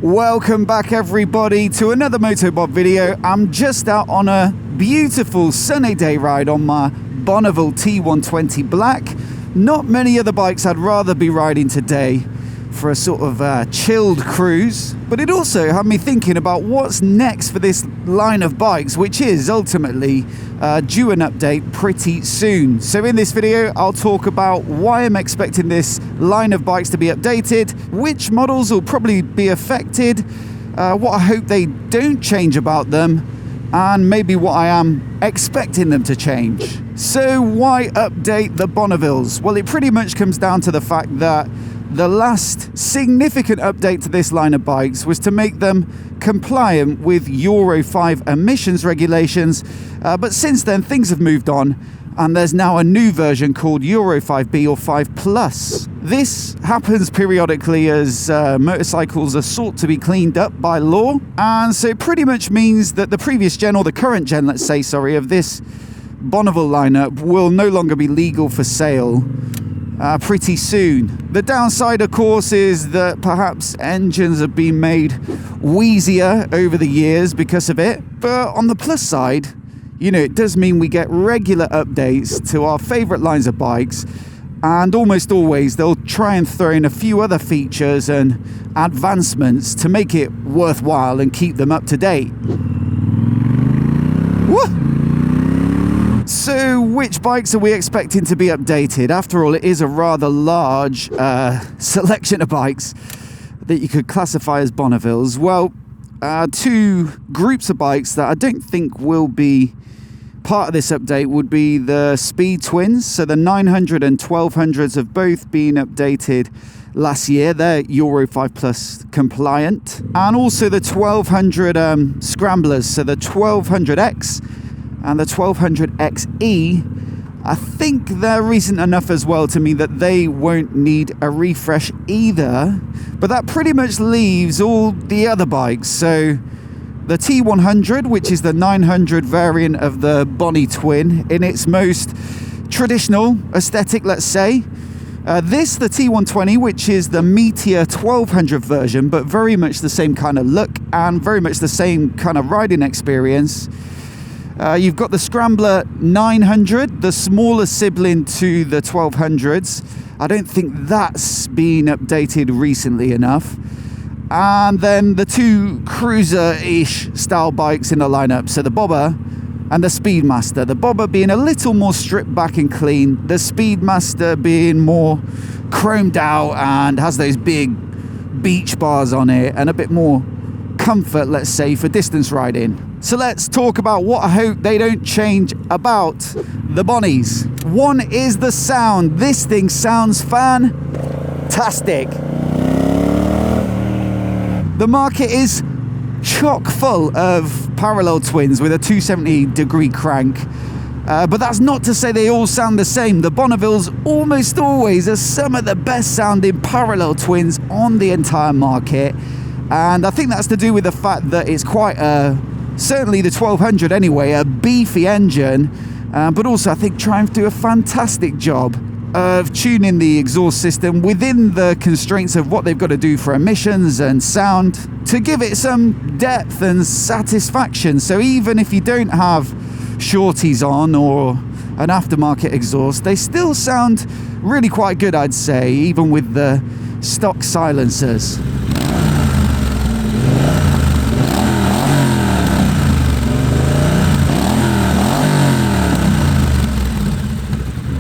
Welcome back everybody to another MOTOBOB video. I'm just out on a beautiful sunny day ride on my Bonneville T120 Black. Not many other bikes I'd rather be riding today for a sort of chilled cruise, but it also had me thinking about what's next for this line of bikes, which is ultimately due an update pretty soon. So in this video I'll talk about why I'm expecting this line of bikes to be updated, which models will probably be affected, what I hope they don't change about them, and maybe what I am expecting them to change. So why update the Bonnevilles? Well, it pretty much comes down to the fact that the last significant update to this line of bikes was to make them compliant with Euro 5 emissions regulations, but since then things have moved on and there's now a new version called Euro 5B or 5 Plus. This happens periodically as motorcycles are sought to be cleaned up by law, and so it pretty much means that the previous gen, or the current gen let's say, sorry, of this Bonneville lineup will no longer be legal for sale pretty soon. The downside, of course, is that perhaps engines have been made wheezier over the years because of it. But on the plus side, you know, it does mean we get regular updates to our favorite lines of bikes, and almost always they'll try and throw in a few other features and advancements to make it worthwhile and keep them up to date. Woo! So which bikes are we expecting to be updated? After all, it is a rather large selection of bikes that you could classify as Bonnevilles. Well, two groups of bikes that I don't think will be part of this update would be the Speed Twins. So the 900 and 1200s have both been updated last year. They're Euro 5 Plus compliant. And also the 1200 Scramblers, so the 1200X and the 1200XE, I think they're recent enough as well to mean that they won't need a refresh either. But that pretty much leaves all the other bikes. So the T100, which is the 900 variant of the Bonnie Twin in its most traditional aesthetic, let's say. The T120, which is the Meteor 1200 version, but very much the same kind of look and very much the same kind of riding experience. You've got the Scrambler 900, the smaller sibling to the 1200s. I don't think that's been updated recently enough. And then the two cruiser-ish style bikes in the lineup, so the Bobber and the Speedmaster. The Bobber being a little more stripped back and clean, the Speedmaster being more chromed out and has those big beach bars on it and a bit more comfort, let's say, for distance riding. So let's talk about what I hope they don't change about the Bonnies. One is the sound. This thing sounds fantastic. The market is chock full of parallel twins with a 270-degree crank. But that's not to say they all sound the same. The Bonnevilles almost always are some of the best sounding parallel twins on the entire market. And I think that's to do with the fact that it's quite certainly the 1200 anyway, a beefy engine, but also I think Triumph do a fantastic job of tuning the exhaust system within the constraints of what they've got to do for emissions and sound to give it some depth and satisfaction. So even if you don't have shorties on or an aftermarket exhaust, they still sound really quite good, I'd say, even with the stock silencers.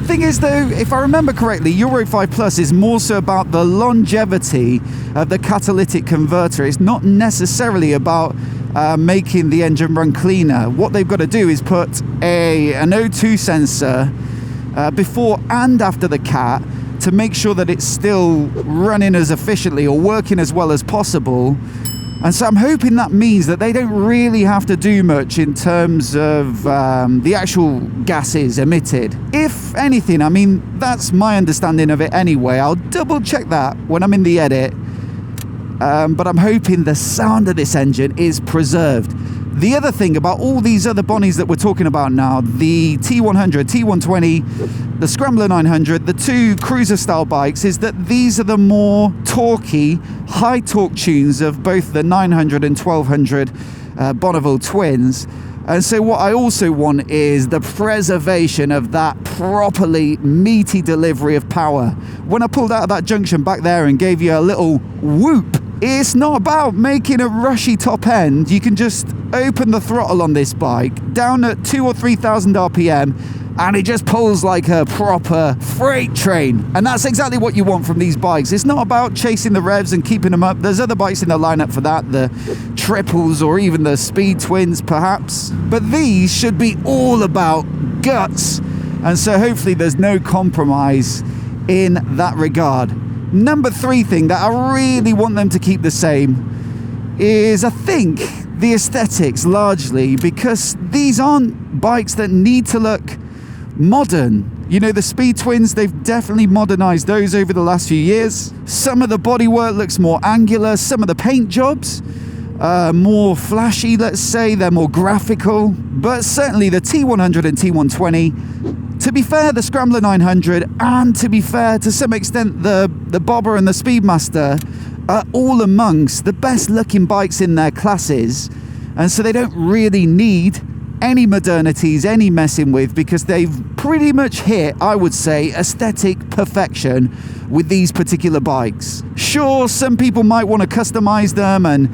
Thing is though, if I remember correctly, Euro 5 Plus is more so about the longevity of the catalytic converter. It's not necessarily about making the engine run cleaner. What they've got to do is put an O2 sensor before and after the cat to make sure that it's still running as efficiently or working as well as possible. And so I'm hoping that means that they don't really have to do much in terms of the actual gases emitted. If anything, I mean, that's my understanding of it anyway. I'll double check that when I'm in the edit. But I'm hoping the sound of this engine is preserved. The other thing about all these other Bonnies that we're talking about now, the T100, T120, the Scrambler 900, the two cruiser style bikes, is that these are the more torquey, high torque tunes of both the 900 and 1200 Bonneville twins. And so what I also want is the preservation of that properly meaty delivery of power. When I pulled out of that junction back there and gave you a little whoop, it's not about making a rushy top end. You can just open the throttle on this bike down at 2,000 or 3,000 RPM and it just pulls like a proper freight train. And that's exactly what you want from these bikes. It's not about chasing the revs and keeping them up. There's other bikes in the lineup for that, the triples or even the speed twins perhaps. But these should be all about guts. And so hopefully there's no compromise in that regard. Number 3 thing that I really want them to keep the same is, I think, the aesthetics largely, because these aren't bikes that need to look modern. You know, the speed twins, they've definitely modernized those over the last few years. Some of the bodywork looks more angular, some of the paint jobs more flashy, let's say, they're more graphical. But certainly the T100 and T120, to be fair, the Scrambler 900, and to be fair, to some extent, the Bobber and the Speedmaster are all amongst the best looking bikes in their classes. And so they don't really need any modernities, any messing with, because they've pretty much hit, I would say, aesthetic perfection with these particular bikes. Sure, some people might want to customize them and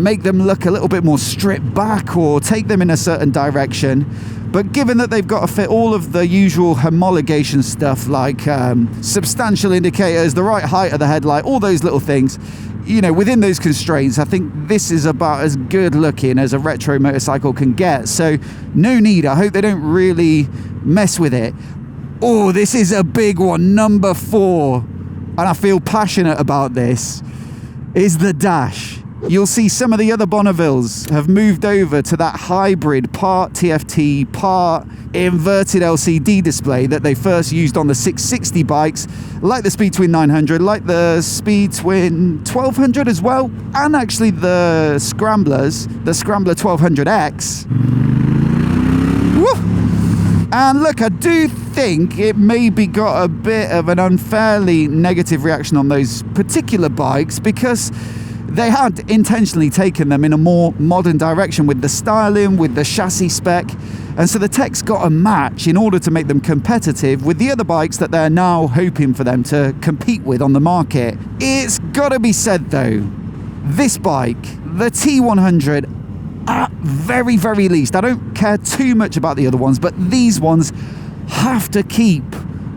make them look a little bit more stripped back or take them in a certain direction. But given that they've got to fit all of the usual homologation stuff like substantial indicators, the right height of the headlight, all those little things, you know, within those constraints, I think this is about as good looking as a retro motorcycle can get. So no need. I hope they don't really mess with it. Oh, this is a big one. Number 4, and I feel passionate about this, is the dash. You'll see some of the other Bonnevilles have moved over to that hybrid part TFT, part inverted LCD display that they first used on the 660 bikes, like the Speed Twin 900, like the Speed Twin 1200 as well, and actually the Scramblers, the Scrambler 1200X. Woo! And look, I do think it maybe got a bit of an unfairly negative reaction on those particular bikes because they had intentionally taken them in a more modern direction with the styling, with the chassis spec, and so the tech's got a match in order to make them competitive with the other bikes that they're now hoping for them to compete with on the market. It's got to be said though, this bike, the T100, at very, very least, I don't care too much about the other ones, but these ones have to keep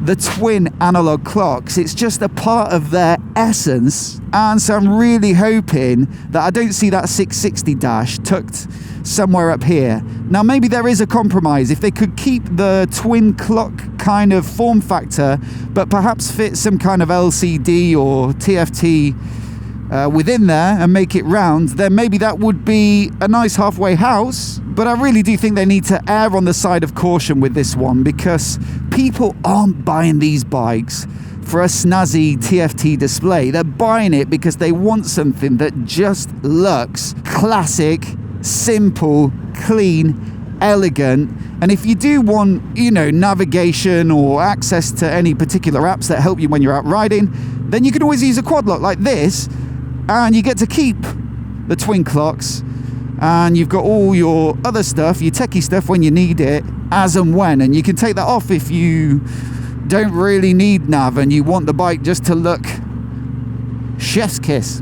the twin analog clocks. It's just a part of their essence, and so I'm really hoping that I don't see that 660 dash tucked somewhere up here. Now maybe there is a compromise if they could keep the twin clock kind of form factor but perhaps fit some kind of LCD or TFT within there and make it round, then maybe that would be a nice halfway house. But I really do think they need to err on the side of caution with this one, because people aren't buying these bikes for a snazzy TFT display. They're buying it because they want something that just looks classic, simple, clean, elegant. And if you do want, you know, navigation or access to any particular apps that help you when you're out riding, then you can always use a quad lock like this, and you get to keep the twin clocks, and you've got all your other stuff, your techie stuff when you need it, as and when, and you can take that off if you don't really need nav and you want the bike just to look chef's kiss.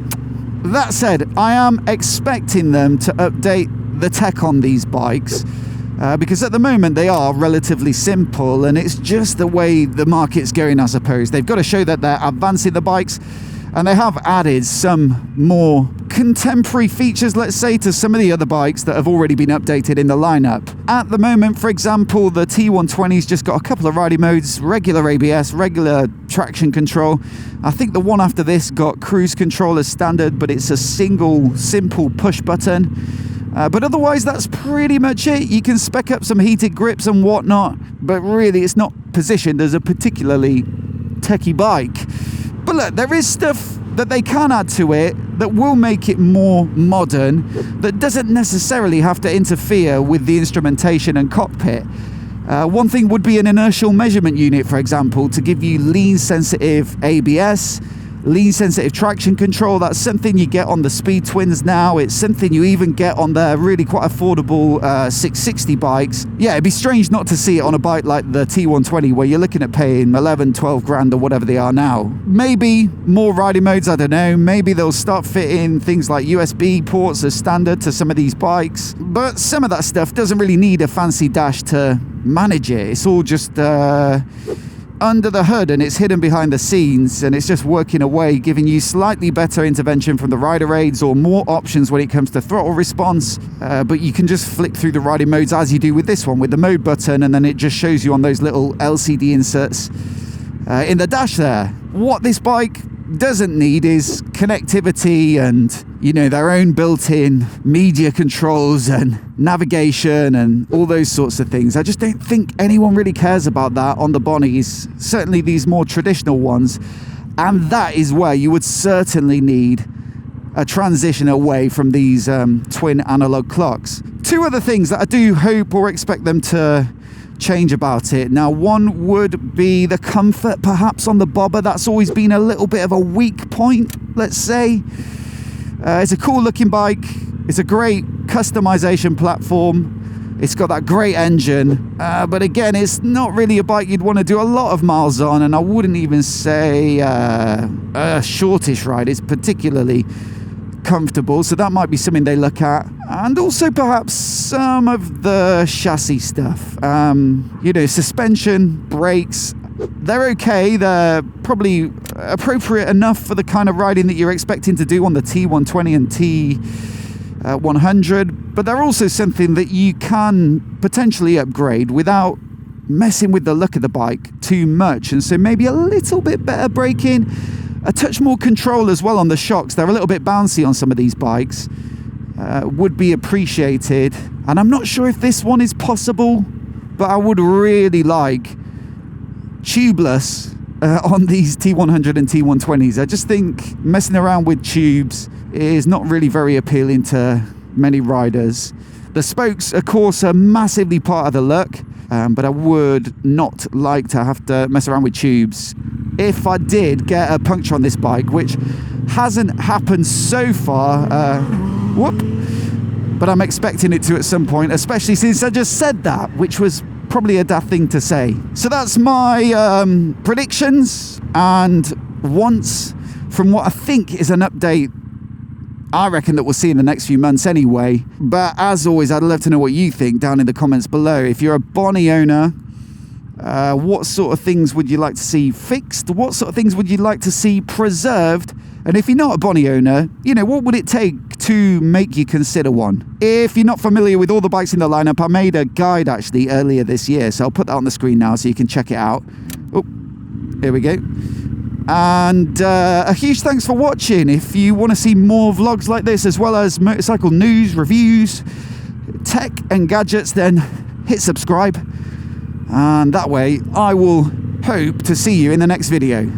That said, I am expecting them to update the tech on these bikes because at the moment they are relatively simple, and it's just the way the market's going, I suppose. They've got to show that they're advancing the bikes, and they have added some more contemporary features, let's say, to some of the other bikes that have already been updated in the lineup. At the moment, for example, the T120's just got a couple of riding modes, regular ABS, regular traction control. I think the one after this got cruise control as standard, but it's a single, simple push button. But otherwise, that's pretty much it. You can spec up some heated grips and whatnot, but really it's not positioned as a particularly techie bike. But look, there is stuff that they can add to it that will make it more modern, that doesn't necessarily have to interfere with the instrumentation and cockpit. One thing would be an inertial measurement unit, for example, to give you lean sensitive ABS, lean sensitive traction control. That's something you get on the Speed Twins now. It's something you even get on the really quite affordable 660 bikes. Yeah, it'd be strange not to see it on a bike like the T120, where you're looking at paying 11, 12 grand or whatever they are now. Maybe more riding modes, I don't know. Maybe they'll start fitting things like USB ports as standard to some of these bikes. But some of that stuff doesn't really need a fancy dash to manage it. It's all just under the hood, and it's hidden behind the scenes, and it's just working away, giving you slightly better intervention from the rider aids or more options when it comes to throttle response. But you can just flick through the riding modes as you do with this one, with the mode button, and then it just shows you on those little LCD inserts in the dash there. What this bike doesn't need is connectivity and, you know, their own built-in media controls and navigation and all those sorts of things. I just don't think anyone really cares about that on the Bonnies, certainly these more traditional ones, and that is where you would certainly need a transition away from these twin analog clocks. Two other things that I do hope or expect them to change about it. Now, one would be the comfort, perhaps, on the bobber. That's always been a little bit of a weak point, let's say. It's a cool looking bike. It's a great customization platform. It's got that great engine, but again, it's not really a bike you'd want to do a lot of miles on, and I wouldn't even say a shortish ride. It's particularly comfortable, so that might be something they look at. And also perhaps some of the chassis stuff, you know, suspension, brakes, they're okay. They're probably appropriate enough for the kind of riding that you're expecting to do on the T120 and T100, but they're also something that you can potentially upgrade without messing with the look of the bike too much. And so maybe a little bit better braking, a touch more control as well on the shocks. They're a little bit bouncy on some of these bikes. Would be appreciated. And I'm not sure if this one is possible, but I would really like tubeless on these T100 and T120s. I just think messing around with tubes is not really very appealing to many riders. The spokes, of course, are massively part of the look, but I would not like to have to mess around with tubes if I did get a puncture on this bike, which hasn't happened so far. But I'm expecting it to at some point, especially since I just said that, which was probably a daft thing to say. So that's my predictions and wants from what I think is an update I reckon that we'll see in the next few months anyway. But as always, I'd love to know what you think down in the comments below. If you're a Bonnie owner, what sort of things would you like to see fixed? What sort of things would you like to see preserved? And if you're not a Bonnie owner, you know, what would it take to make you consider one? If you're not familiar with all the bikes in the lineup, I made a guide actually earlier this year, so I'll put that on the screen now so you can check it out. Oh, here we go. And a huge thanks for watching. If you want to see more vlogs like this, as well as motorcycle news, reviews, tech and gadgets, then hit subscribe. And that way I will hope to see you in the next video.